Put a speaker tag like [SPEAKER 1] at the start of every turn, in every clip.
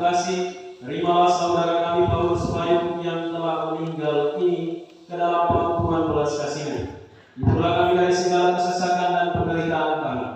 [SPEAKER 1] kasih, terimalah saudara kami Paulus Payung yang telah meninggal ini ke dalam pengampunan belas kasih-Mu. Itulah kami dari segala kesesakan dan penderitaan kami.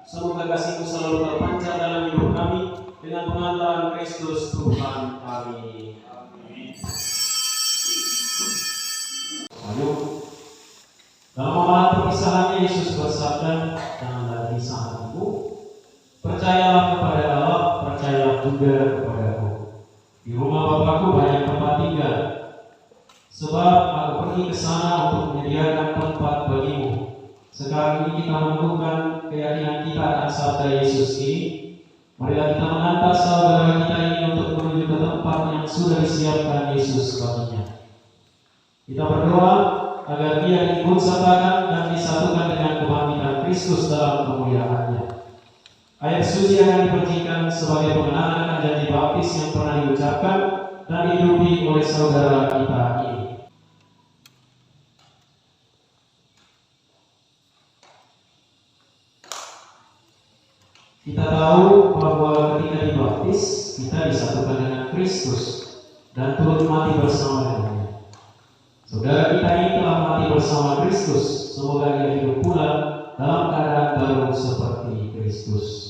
[SPEAKER 1] Semoga kasih-Mu selalu terpancar dalam hidup kami dengan pengantaran Kristus Tuhan kami. Amin. Ayo. Dalam amalan perpisahannya Yesus bersabda, "Janganlah risau ibu, percayalah kepada Allah, percayalah juga kepadaku. Di rumah Bapakku banyak tempat tinggal. Sebab aku pergi ke sana untuk menyediakan tempat bagimu." Sekarang ini kita menemukan keyakinan kita akan sabda Yesus ini. Marilah kita mengantar saudara kita ini untuk menuju ke tempat yang sudah disiapkan Yesus baginya. Kita berdoa agar dia ikut sertakan dan disatukan dengan kebangkitan Kristus dalam kemuliaan-Nya. Ayat suci akan dipercikan sebagai pengenangan akan janji baptis yang pernah diucapkan dan dihidupi oleh saudara kita ini. Kita tahu bahwa ketika dibaptis, kita disatukan dengan Kristus dan turut mati bersama dengannya. Saudara kita ini telah mati bersama Kristus, semoga dia hidup pula dalam keadaan baru seperti Kristus.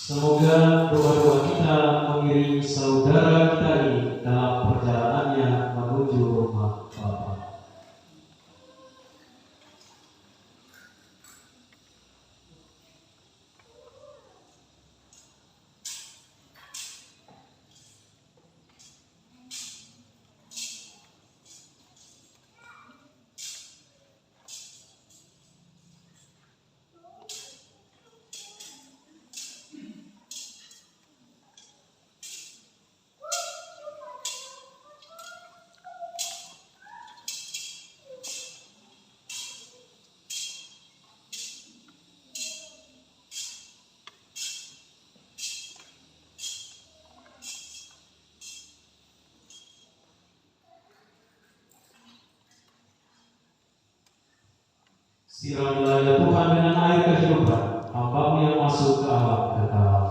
[SPEAKER 1] Semoga doa-doa kita mengiringi saudara kita ini dalam perjalanannya menuju rumah Bapa. Siramilah ya Tuhan dengan air kehidupan, hamba-Mu yang masuk ke alam kekal.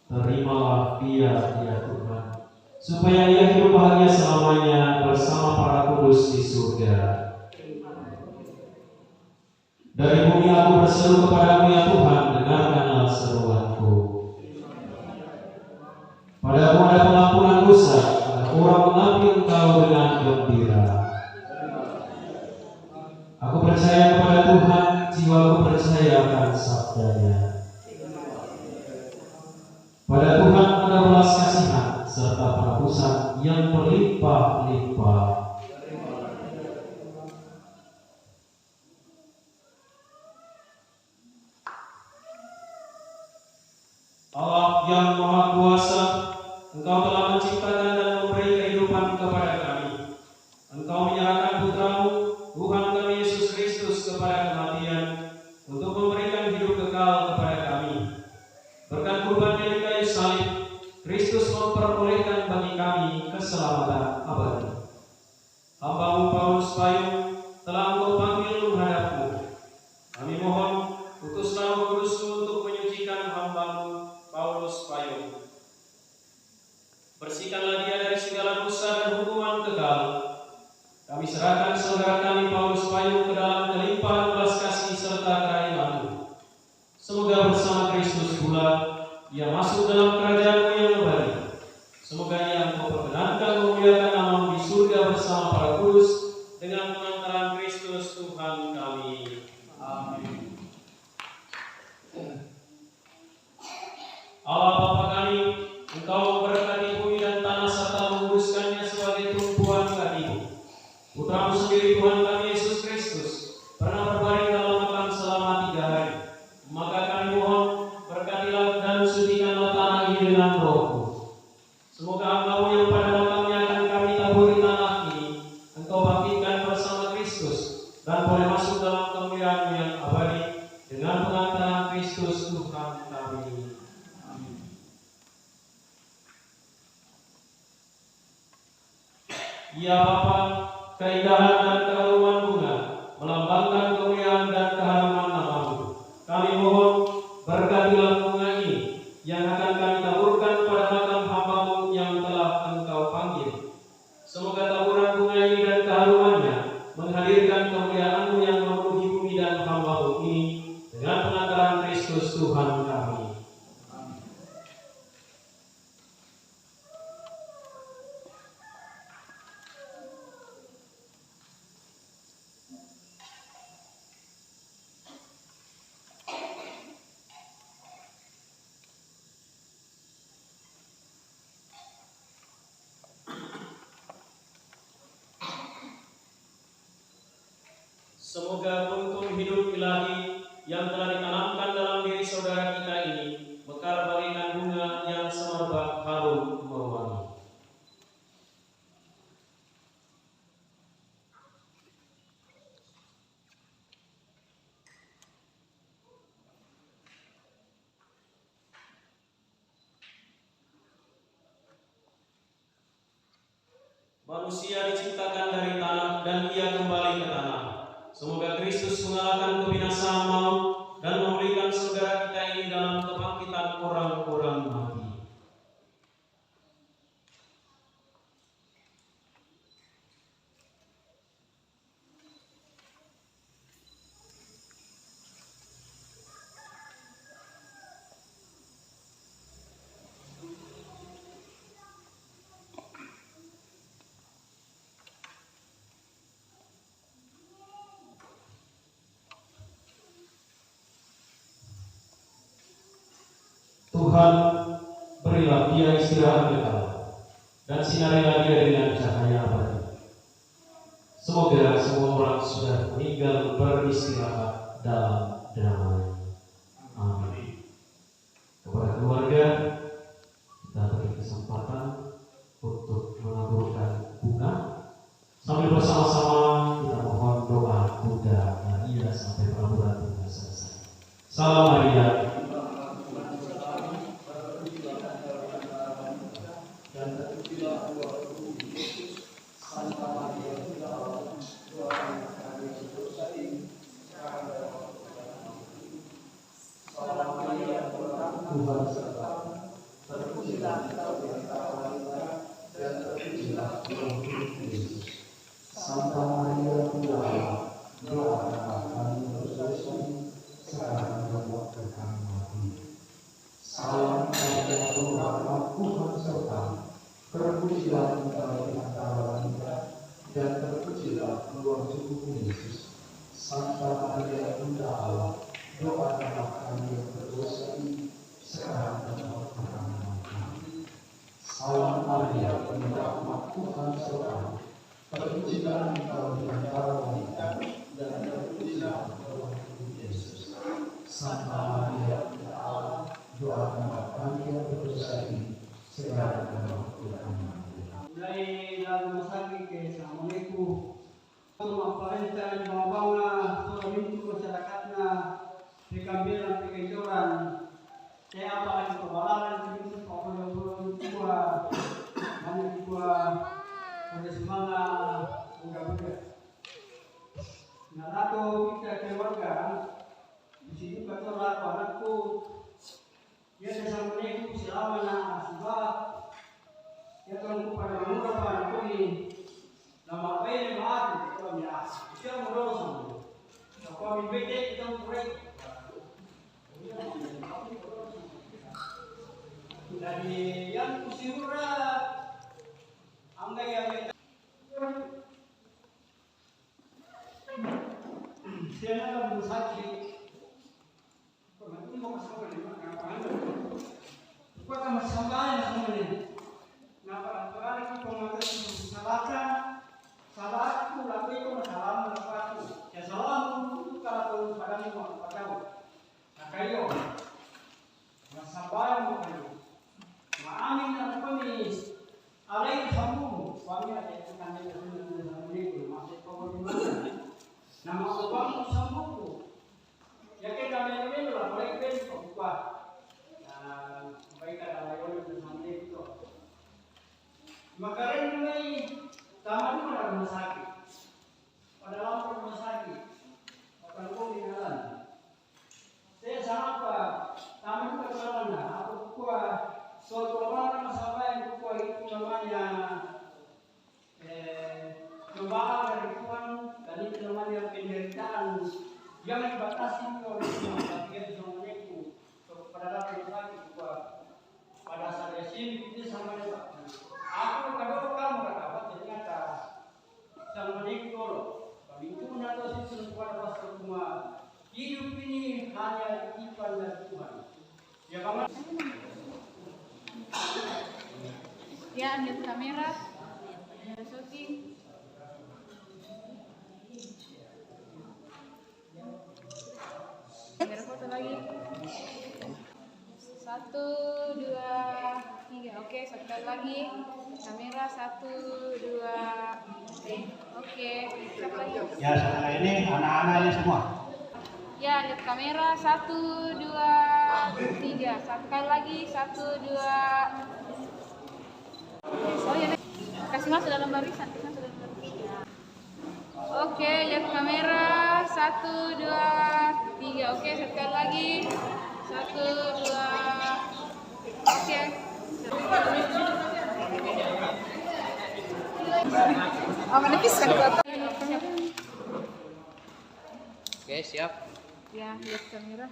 [SPEAKER 1] Terimalah dia ya Tuhan, supaya ia hidup bahagia selamanya bersama para kudus di surga. Dari bumi aku berseru kepadamu ya Tuhan, dengarkanlah seruanku. Padamu ada pengampunan dosa, agar orang mengabdi Engkau dengan gembira. Aku percaya kepada Tuhan, jiwaku percaya akan sabda-Nya. Pada Tuhan ada belas kasihan serta penebusan yang berlimpah-limpah. Allah yang Maha Kuasa, Engkau telah menciptakan dan memberi kehidupan kepada kami. Engkau menyerahkan Putra-Mu, Tuhan kami Yesus Kristus, kepada kematian untuk memberikan hidup kekal kepada kami. Berkat kurban-Nya di kayu salib, Kristus memperolehkan bagi kami keselamatan abadi. Hamba-Mu Paulus Payung telah Engkau panggil menghadap-Mu. Kami mohon, utuslah Roh Kudus-Mu untuk menyucikan hamba-Mu Paulus Payung. Bersihkanlah dia dari segala dosa dan hukuman kekal. Kami serahkan saudara kami Paulus Payung ke dalam kelimpahan belas kasih serta kerahiman-Mu. Semoga bersama Kristus pula ia masuk dalam kerajaan-Mu yang abadi. Semoga ia Engkau perkenankan memuliakan nama-Mu di surga bersama para kudus dengan pengantaran Kristus Tuhan kami. Amin. Allah Bapa kami, Engkau memberkati bumi dan tanah Putramu sendiri Tuhan kami Yesus Kristus pernah berbaring dalam makam selama 3 hari. Maka kami mohon berkatilah dan sucikanlah tanah ini dengan Roh-Mu. Semoga hamba-Mu yang pada makamnya akan kami taburi tanah ini, Engkau bangkitkan bersama Kristus dan boleh masuk dalam kemuliaan-Mu yang abadi dengan pengantaran Kristus Tuhan kami. Amin. Ya Bapa, keindahan dan keharuman bunga melambangkan kemuliaan dan keharuman nama-Mu. Kami mohon berkatilah bunga ini yang akan kami taburkan pada makam hamba-Mu yang telah Engkau panggil. Semoga taburan bunga ini dan keharumannya menghadirkan kemuliaan-Mu yang memenuhi bumi dan hamba-Mu ini dengan pengantaran Kristus Tuhan kami. Semoga kuntum hidup ilahi yang telah ditanamkan dalam diri saudara kita ini mekar bagaikan bunga yang semerbak harum mewangi. Manusia diciptakan dari tanah dan ia kembali ke tanah. Semoga Kristus mengalahkan kebinasaan maut dan memulihkan saudara kita ini dalam kebangkitan orang-orang mati. Tuhan, berilah dia istirahat kekal dan sinarilah dia dengan cahaya abadi. Semoga semua orang sudah meninggal beristirahat dalam damai. Amin. Kepada keluarga, kita beri kesempatan untuk menaburkan bunga sambil bersama-sama kita mohon doa Bunda Maria sampai pelaburan bunga selesai. Salam Maria.
[SPEAKER 2] Tuhan sertamu, terpujilah engkau di antara wanita, dan terpujilah buah Yesus. Santa Maria Bunda Allah, doakanlah kami berdosa, sekarang dan waktu kami mati. Salam kepada Tuhan, Tuhan sertamu, terpujilah engkau di antara wanita, dan terpujilah buah tubuhmu Yesus. Santa Maria Bunda Allah, doakanlah kami yang berdosa ini, sekarang dan waktu kami mati. Salam Maria, penuh rahmat, Tuhan sertamu, terpujilah engkau di antara wanita, dan terpujilah buah tubuh Yesus. Santa Maria Bunda Allah, doakanlah kami yang berdosa ini, sekarang dan waktu kami mati.
[SPEAKER 3] Mulai dalam masyarakat ke Assalamualaikum, memperintah bawa-bawa pemimpin masyarakatnya dikambilan pengecoran. Saya apalagi kebalaran itu kalau belum tua banyak tua pada semangat muda-muda. Nah, lalu kita keluarga di sini kata laku anakku dia Assalamualaikum selama sebab dia kalau pada mula pada ini nama bayi maaf kalau ya dia mula sama kalau bibit kita mulai dari yang kusirura angga yang saya nak berusaha pernah pun mau sama ni apa kau tak masuk sama ni nampak orang itu pemakai salahkan salahku na kami alay sambung kami ada yang kami dengan itu masih pengumuman nama uang sambung ya kita kami ini lah mulai beli buka baik ada lain dengan itu makanan ini taman pada rumah sakit pada lampu rumah sakit akan di jalan saya sama taman perjalanan aku buka suatu orang masalah yang buka itu namanya cobaan dari Tuhan dan itu namanya penderitaan jangan dibatasi oleh semua tapi itu namanya itu pada dapat lagi buka pada saat sini itu sama dengan aku kadang kamu berkata ternyata sama itu kami itu menyatakan sesuatu pada semua hidup ini hanya titipan dari Tuhan. Ya Bang.
[SPEAKER 4] Ya, ambil kamera. Masukin. Kamera foto lagi. 1, 2, 3. Oke, satu kali lagi. Kamera 1, 2, 3. Oke, satu lagi.
[SPEAKER 2] Ya, sekarang ini anak-anaknya semua.
[SPEAKER 4] Ya, lihat kamera 1, 2, 3. Satu kali lagi 1, 2. Oh ya, kasih masuk dalam barisan. Oke, lihat kamera 1, 2, 3. Oke, satu kali lagi 1, 2. Oke. Oh, mana bisa
[SPEAKER 5] Oke, siap.
[SPEAKER 4] Ya, lihat kamera.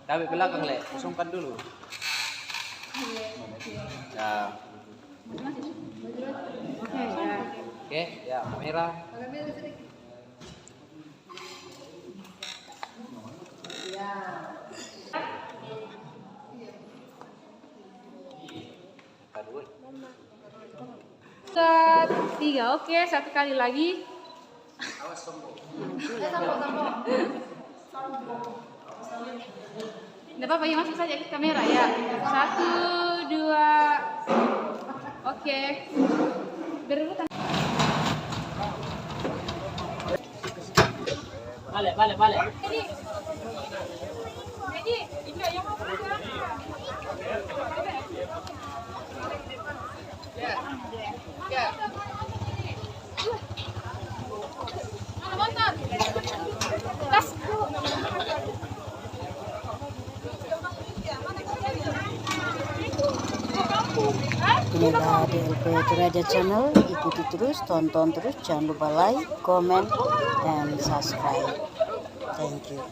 [SPEAKER 5] Tapi belakang, Le. Usungkan dulu. Ya.
[SPEAKER 4] Oke, ya.
[SPEAKER 5] Oke, ya, kamera. Kedua.
[SPEAKER 4] 3. Oke, satu kali lagi.
[SPEAKER 5] Awas sombong.
[SPEAKER 4] Tidak apa-apa, ya masuk saja ke kamera ya. 1, 2. Oke. Berebutan.
[SPEAKER 5] Balik.
[SPEAKER 4] Jadi, ini yang mau bergerak.
[SPEAKER 5] Ya.
[SPEAKER 4] Mana? Tas.
[SPEAKER 6] Inilah DLP Toraja Channel, ikuti terus, tonton terus, jangan lupa like, comment, and subscribe. Thank you.